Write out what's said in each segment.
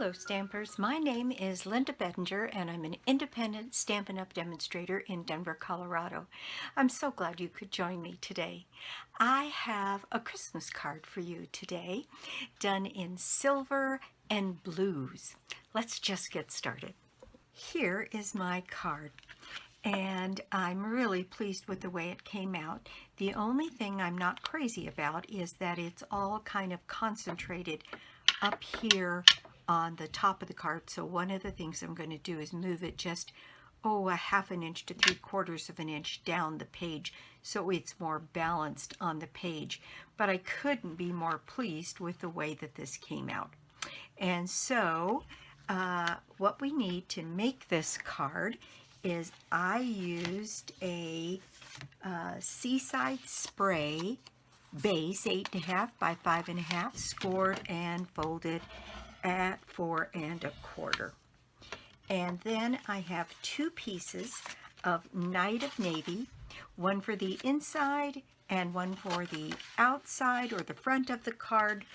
Hello Stampers, my name is Linda Bedinger and I'm an independent Stampin' Up! Demonstrator in Denver, Colorado. I'm so glad you could join me today. I have a Christmas card for you today, done in silver and blues. Let's just get started. Here is my card, and I'm really pleased with the way it came out. The only thing I'm not crazy about is that it's all kind of concentrated up here on the top of the card. So one of the things I'm going to do is move it just a 1/2 inch to 3/4 of an inch down the page so it's more balanced on the page. But I couldn't be more pleased with the way that this came out. And so what we need to make this card is I used a Seaside Spray base, 8.5 by 5.5, scored and folded at 4 1/4. And then I have 2 pieces of Night of Navy, one for the inside and one for the outside or the front of the card,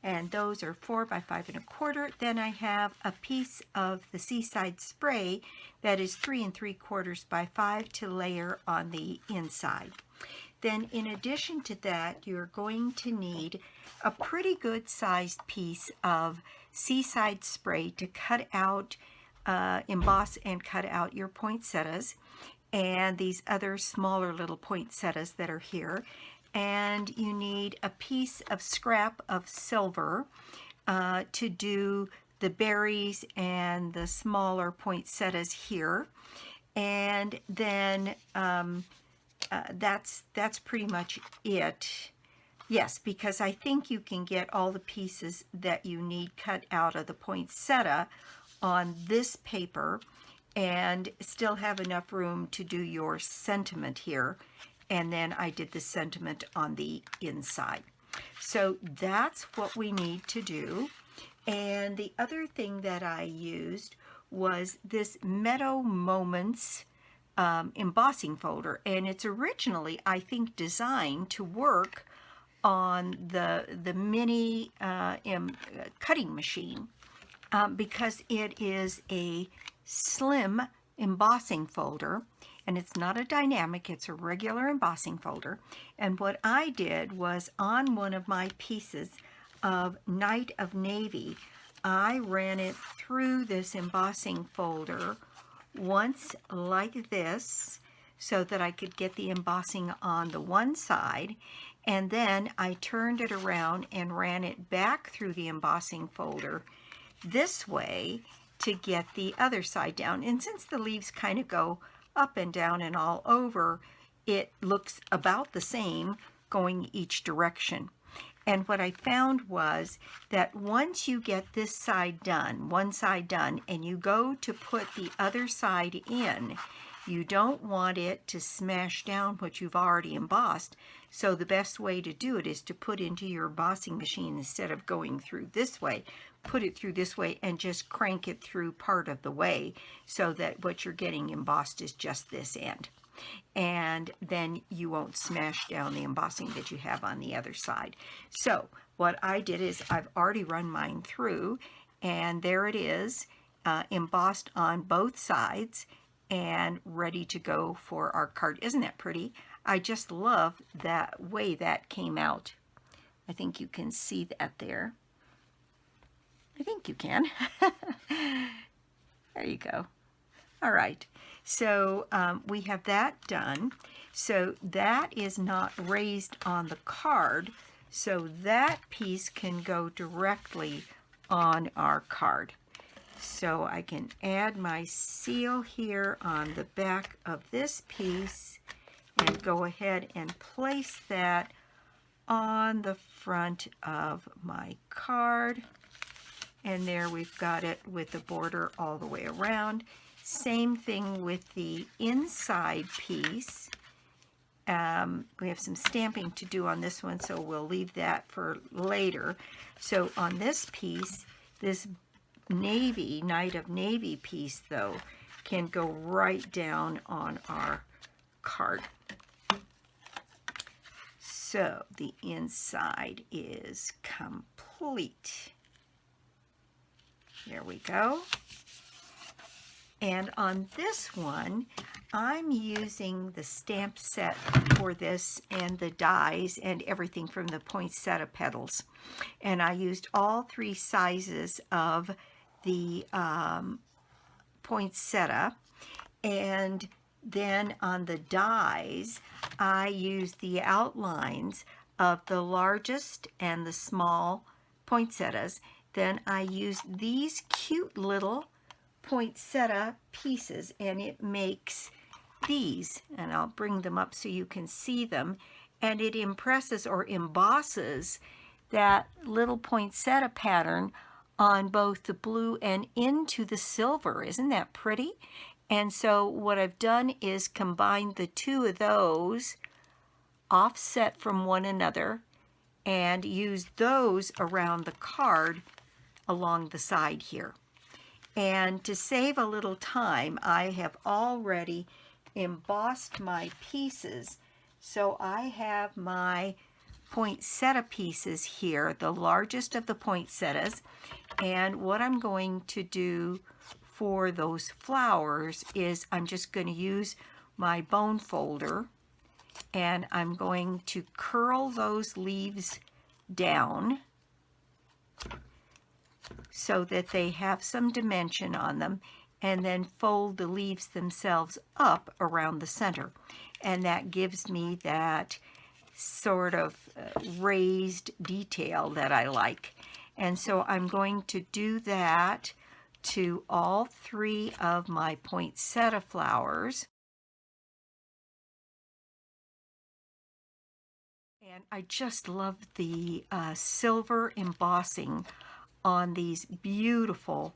and those are 4 by 5 1/4. Then I have a piece of the Seaside Spray that is 3 3/4 by 5 to layer on the inside. Then in addition to that, you're going to need a pretty good sized piece of Seaside Spray to cut out, emboss and cut out your poinsettias and these other smaller little poinsettias that are here. And you need a piece of scrap of silver to do the berries and the smaller poinsettias here. And then that's pretty much it. Yes, because I think you can get all the pieces that you need cut out of the poinsettia on this paper and still have enough room to do your sentiment here. And then I did the sentiment on the inside. So that's what we need to do. And the other thing that I used was this Meadow Moments embossing folder, and it's originally, I think, designed to work on the mini cutting machine because it is a slim embossing folder, and it's not a dynamic, it's a regular embossing folder. And what I did was, on one of my pieces of Night of Navy, I ran it through this embossing folder once like this so that I could get the embossing on the one side, and then I turned it around and ran it back through the embossing folder this way to get the other side down. And since the leaves kind of go up and down and all over, it looks about the same going each direction. And what I found was that once you get this side done, one side done, and you go to put the other side in, you don't want it to smash down what you've already embossed. So the best way to do it is to put into your embossing machine, instead of going through this way, put it through this way and just crank it through part of the way so that what you're getting embossed is just this end. And then you won't smash down the embossing that you have on the other side. So what I did is I've already run mine through, and there it is, embossed on both sides and ready to go for our card. Isn't that pretty? I just love that way that came out. I think you can see that there. I think you can. There you go. All right, so we have that done. So that is not raised on the card, so that piece can go directly on our card. So I can add my seal here on the back of this piece and go ahead and place that on the front of my card. And there we've got it with the border all the way around. Same thing with the inside piece. We have some stamping to do on this one, so we'll leave that for later. So on this piece, this navy, Night of Navy piece, though, can go right down on our card. So the inside is complete. There we go. And on this one, I'm using the stamp set for this and the dies and everything from the Poinsettia Petals. And I used all 3 sizes of the poinsettia. And then on the dies, I used the outlines of the largest and the small poinsettias. Then I used these cute little poinsettia pieces, and it makes these, and I'll bring them up so you can see them, and it impresses or embosses that little poinsettia pattern on both the blue and into the silver. Isn't that pretty? And so what I've done is combine the 2 of those offset from one another and use those around the card along the side here. And to save a little time, I have already embossed my pieces. So I have my poinsettia pieces here, the largest of the poinsettias. And what I'm going to do for those flowers is I'm just going to use my bone folder, and I'm going to curl those leaves down so that they have some dimension on them, and then fold the leaves themselves up around the center. And that gives me that sort of raised detail that I like. And so I'm going to do that to all 3 of my poinsettia flowers. And I just love the silver embossing on these beautiful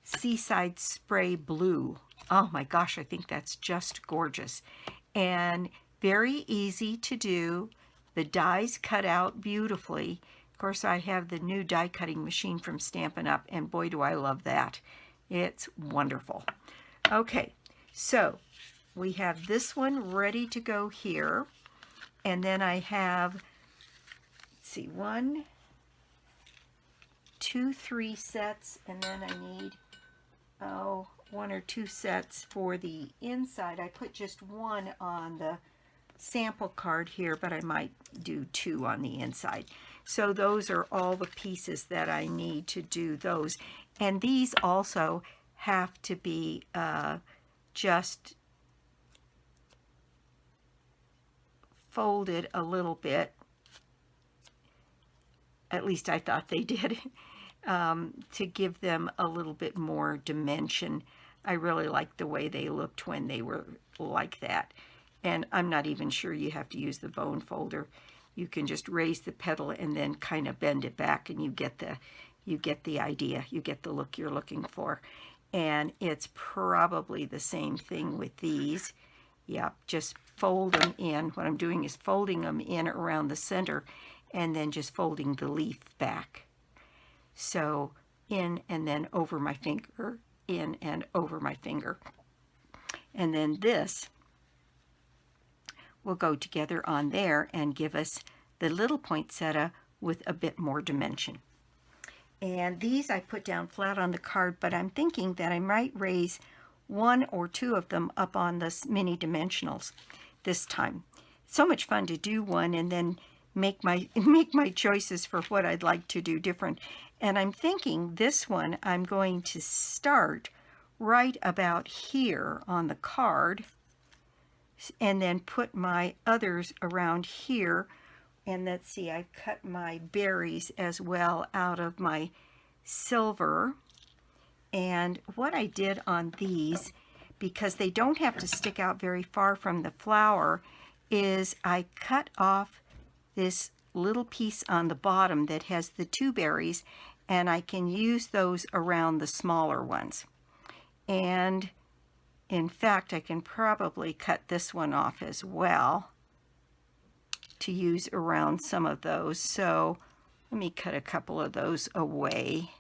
Seaside Spray Blue. Oh my gosh, I think that's just gorgeous. And very easy to do. The dies cut out beautifully. Of course, I have the new die cutting machine from Stampin Up, and boy do I love that. It's wonderful. Okay, so we have this one ready to go here. And then I have, let's see, 1, 2, 3 sets, and then I need 1 or 2 sets for the inside. I put just 1 on the sample card here, but I might do 2 on the inside. So those are all the pieces that I need to do those. And these also have to be just folded a little bit. At least I thought they did. To give them a little bit more dimension. I really liked the way they looked when they were like that. And I'm not even sure you have to use the bone folder. You can just raise the petal and then kind of bend it back, and you get the idea. You get the look you're looking for. And it's probably the same thing with these. Yeah, just fold them in. What I'm doing is folding them in around the center and then just folding the leaf back. So in and then over my finger, in and over my finger. And then this will go together on there and give us the little poinsettia with a bit more dimension. And these I put down flat on the card, but I'm thinking that I might raise 1 or 2 of them up on the mini dimensionals this time. So much fun to do one and then make my choices for what I'd like to do different. And I'm thinking this one I'm going to start right about here on the card and then put my others around here. And let's see, I cut my berries as well out of my silver. And what I did on these, because they don't have to stick out very far from the flower, is I cut off this little piece on the bottom that has the 2 berries, and I can use those around the smaller ones. And in fact, I can probably cut this one off as well to use around some of those. So let me cut a couple of those away.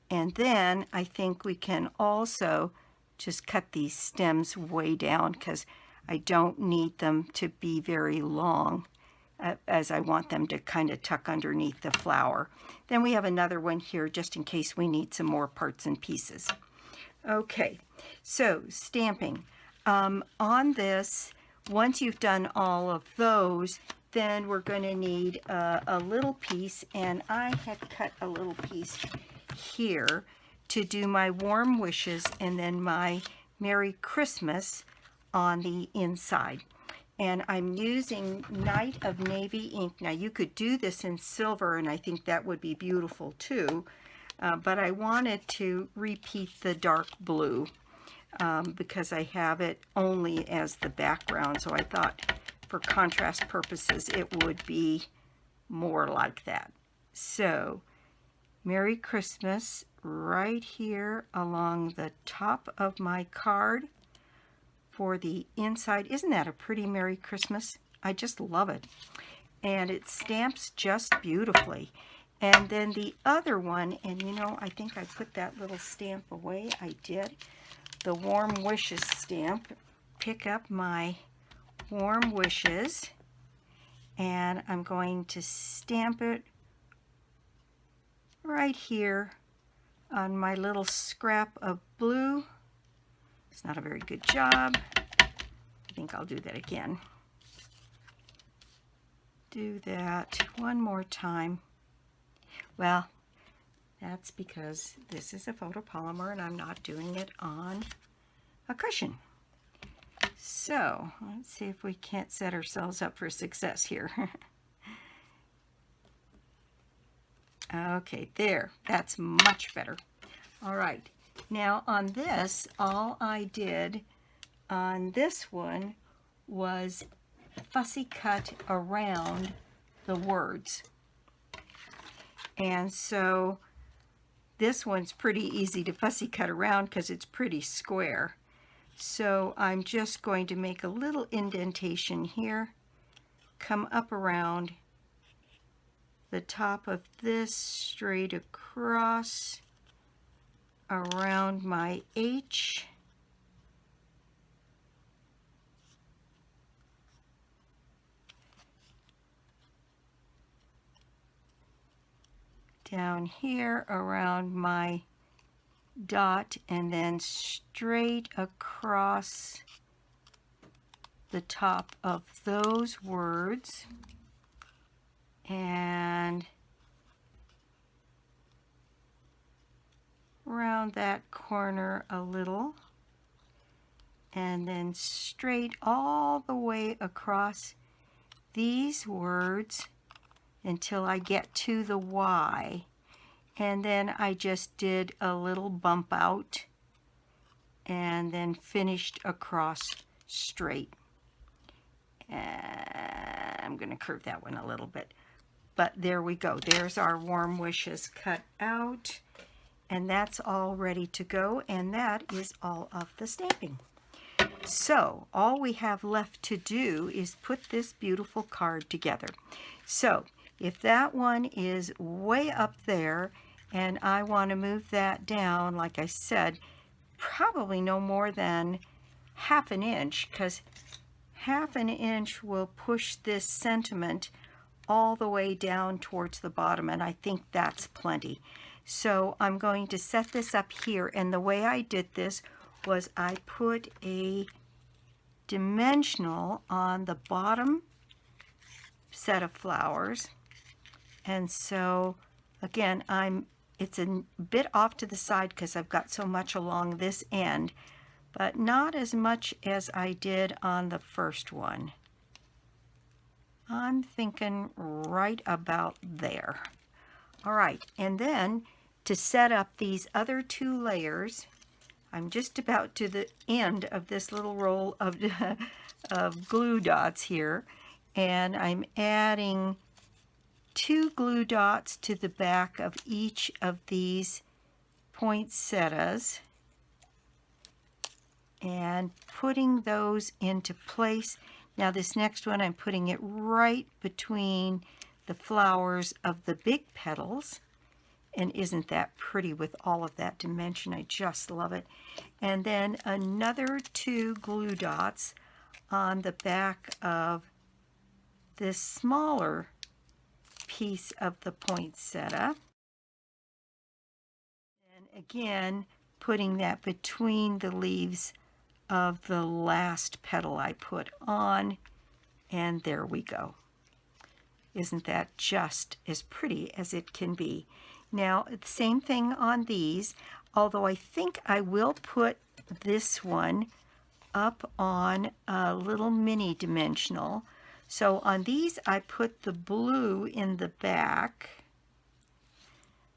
And then I think we can also just cut these stems way down because I don't need them to be very long. as I want them to kind of tuck underneath the flower. Then we have another one here just in case we need some more parts and pieces. Okay, so stamping. On this, once you've done all of those, then we're going to need a little piece, and I had cut a little piece here to do my warm wishes and then my Merry Christmas on the inside. And I'm using Night of Navy ink. Now you could do this in silver, and I think that would be beautiful too, but I wanted to repeat the dark blue because I have it only as the background, so I thought for contrast purposes it would be more like that. So Merry Christmas right here along the top of my card for the inside. Isn't that a pretty Merry Christmas? I just love it. And it stamps just beautifully. And then the other one, and you know, I think I put that little stamp away. I did. The Warm Wishes stamp. Pick up my Warm Wishes, and I'm going to stamp it right here on my little scrap of blue. It's not a very good job. I think I'll do that again. Do that one more time. Well, that's because this is a photopolymer and I'm not doing it on a cushion. So let's see if we can't set ourselves up for success here. Okay, there. That's much better. All right. Now on this, all I did on this one was fussy cut around the words. And so this one's pretty easy to fussy cut around because it's pretty square. So I'm just going to make a little indentation here, come up around the top of this, straight across around my H, down here around my dot, and then straight across the top of those words, and around that corner a little, and then straight all the way across these words until I get to the Y. And then I just did a little bump out and then finished across straight. And I'm going to curve that one a little bit. But there we go. There's our Warm Wishes cut out. And that's all ready to go. And that is all of the stamping. So all we have left to do is put this beautiful card together. So if that one is way up there and I want to move that down, like I said, probably no more than ½ an inch, because ½ an inch will push this sentiment all the way down towards the bottom, and I think that's plenty. So I'm going to set this up here, and the way I did this was I put a dimensional on the bottom set of flowers. And so again, it's a bit off to the side because I've got so much along this end, but not as much as I did on the first one. I'm thinking right about there. All right, and then to set up these other two layers, I'm just about to the end of this little roll of, of glue dots here, and I'm adding 2 glue dots to the back of each of these poinsettias and putting those into place. Now this next one, I'm putting it right between the flowers of the big petals. And isn't that pretty with all of that dimension? I just love it. And then another 2 glue dots on the back of this smaller piece of the poinsettia. And again, putting that between the leaves of the last petal I put on, and there we go. Isn't that just as pretty as it can be? Now, same thing on these, although I think I will put this one up on a little mini dimensional. So on these, I put the blue in the back.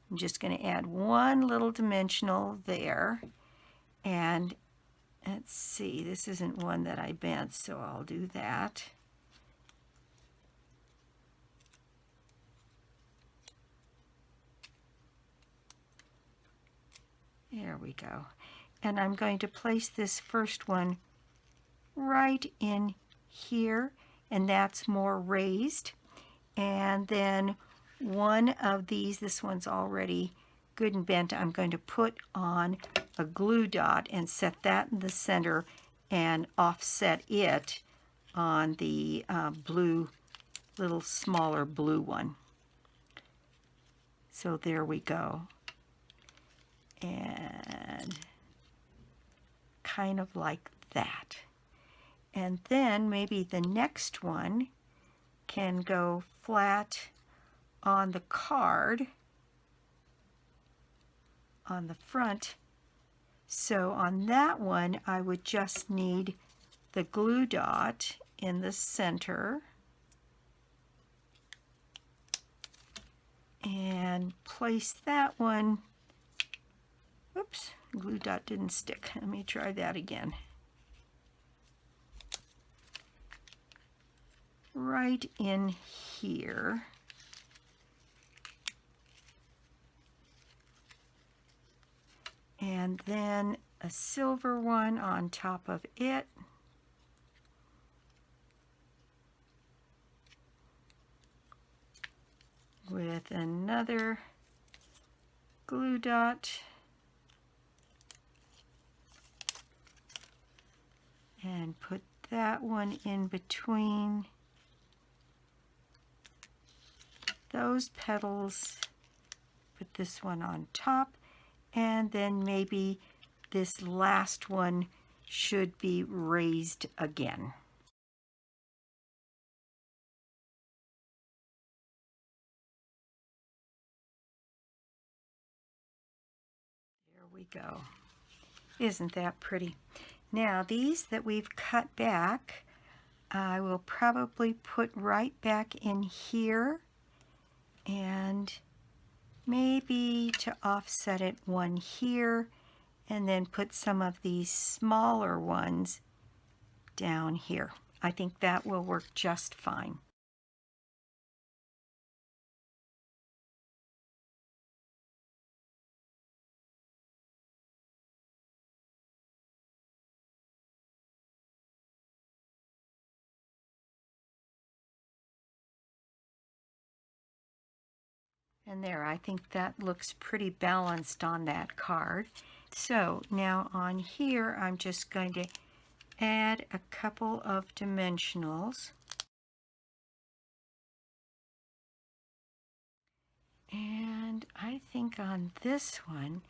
I'm just going to add one little dimensional there. And let's see, this isn't one that I bent, so I'll do that. There we go. And I'm going to place this first one right in here, and that's more raised. And then one of these, this one's already good and bent, I'm going to put on a glue dot and set that in the center and offset it on the blue, little smaller blue one. So there we go. And kind of like that. And then maybe the next one can go flat on the card on the front. So on that one, I would just need the glue dot in the center and place that one. Oops, glue dot didn't stick. Let me try that again. Right in here. And then a silver one on top of it. With another glue dot. And put that one in between those petals. Put this one on top, and then maybe this last one should be raised again. There we go. Isn't that pretty? Now these that we've cut back, I will probably put right back in here, and maybe to offset it, one here, and then put some of these smaller ones down here. I think that will work just fine. And there, I think that looks pretty balanced on that card. So now on here, I'm just going to add a couple of dimensionals. And I think on this one,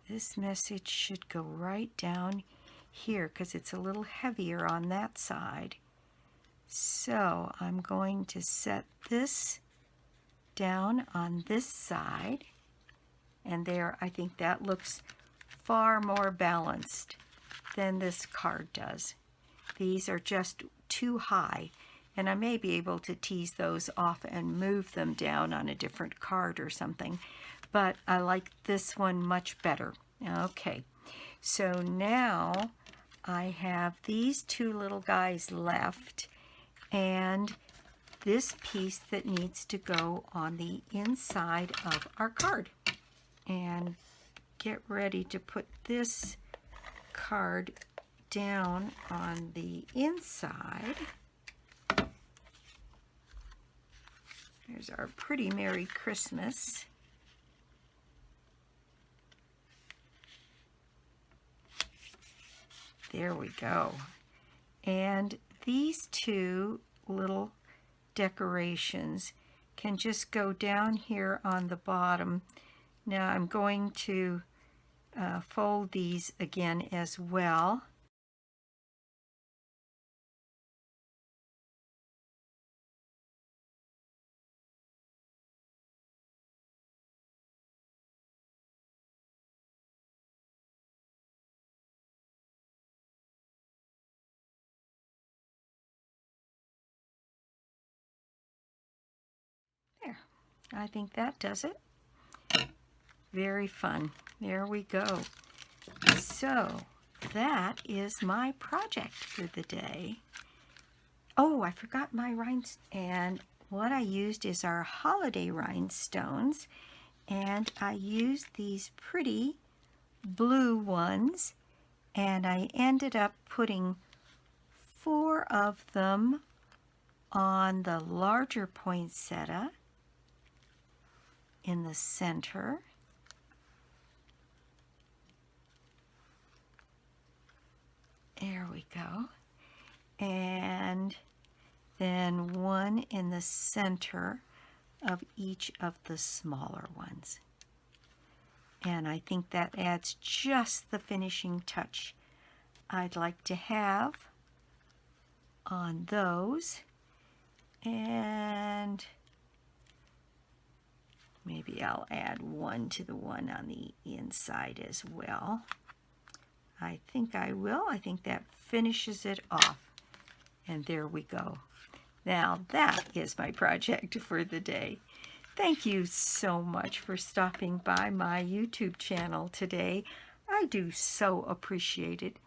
this message should go right down here because it's a little heavier on that side. So I'm going to set this down on this side, and there, I think that looks far more balanced than this card does. These are just too high, and I may be able to tease those off and move them down on a different card or something, but I like this one much better. Okay, so now I have these two little guys left, and this piece that needs to go on the inside of our card. And get ready to put this card down on the inside. There's our pretty Merry Christmas. There we go. And these two little decorations can just go down here on the bottom. Now I'm going to fold these again as well. There, I think that does it. Very fun. There we go. So that is my project for the day. Oh, I forgot my rhinestones. And what I used is our holiday rhinestones. And I used these pretty blue ones. And I ended up putting 4 of them on the larger poinsettia in the center. There we go. And then 1 in the center of each of the smaller ones. And I think that adds just the finishing touch I'd like to have on those. And maybe I'll add 1 to the one on the inside as well. I think I will. I think that finishes it off. And there we go. Now that is my project for the day. Thank you so much for stopping by my YouTube channel today. I do so appreciate it.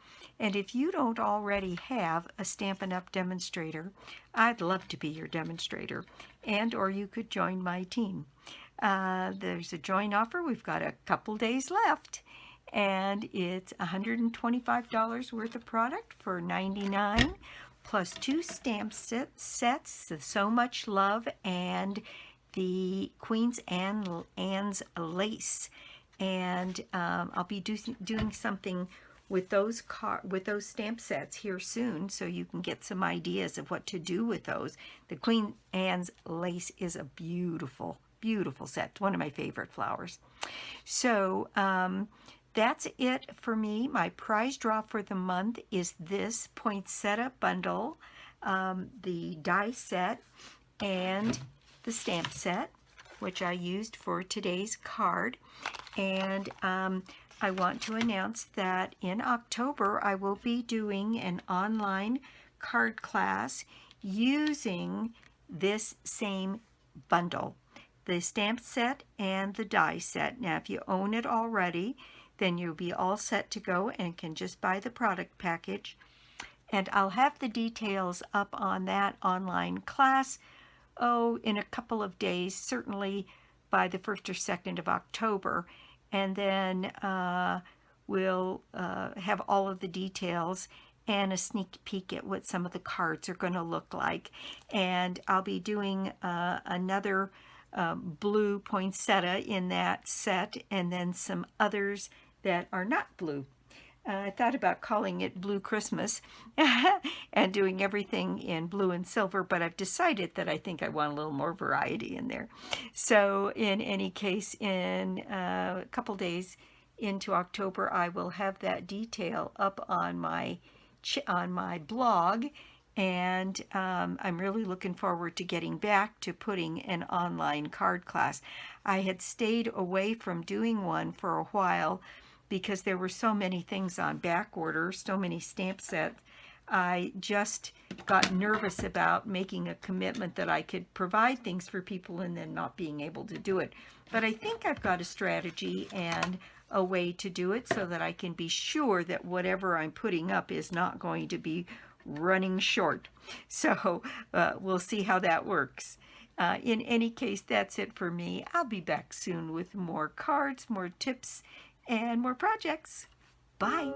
And if you don't already have a Stampin' Up! Demonstrator, I'd love to be your demonstrator. And or you could join my team. There's a join offer. We've got a couple days left. And it's $125 worth of product for $99, plus 2 stamp sets, the So Much Love and the Queen's Anne's lace. And I'll be doing something with those stamp sets here soon, so you can get some ideas of what to do with those. The Queen Anne's lace is a beautiful, beautiful set. It's one of my favorite flowers. So that's it for me. My prize draw for the month is this Poinsettia Bundle, the die set, and the stamp set, which I used for today's card. And I want to announce that in October I will be doing an online card class using this same bundle, the stamp set and the die set. Now if you own it already, then you'll be all set to go and can just buy the product package. And I'll have the details up on that online class, in a couple of days, certainly by the 1st or 2nd of October. And then we'll have all of the details and a sneak peek at what some of the cards are going to look like. And I'll be doing another blue poinsettia in that set, and then some others that are not blue. I thought about calling it Blue Christmas and doing everything in blue and silver, but I've decided that I think I want a little more variety in there. So in any case, in a couple days into October, I will have that detail up on my blog, and I'm really looking forward to getting back to putting an online card class. I had stayed away from doing one for a while because there were so many things on back order, so many stamp sets. I just got nervous about making a commitment that I could provide things for people and then not being able to do it. But I think I've got a strategy and a way to do it so that I can be sure that whatever I'm putting up is not going to be running short. So we'll see how that works. In any case, that's it for me. I'll be back soon with more cards, more tips, and more projects. Bye.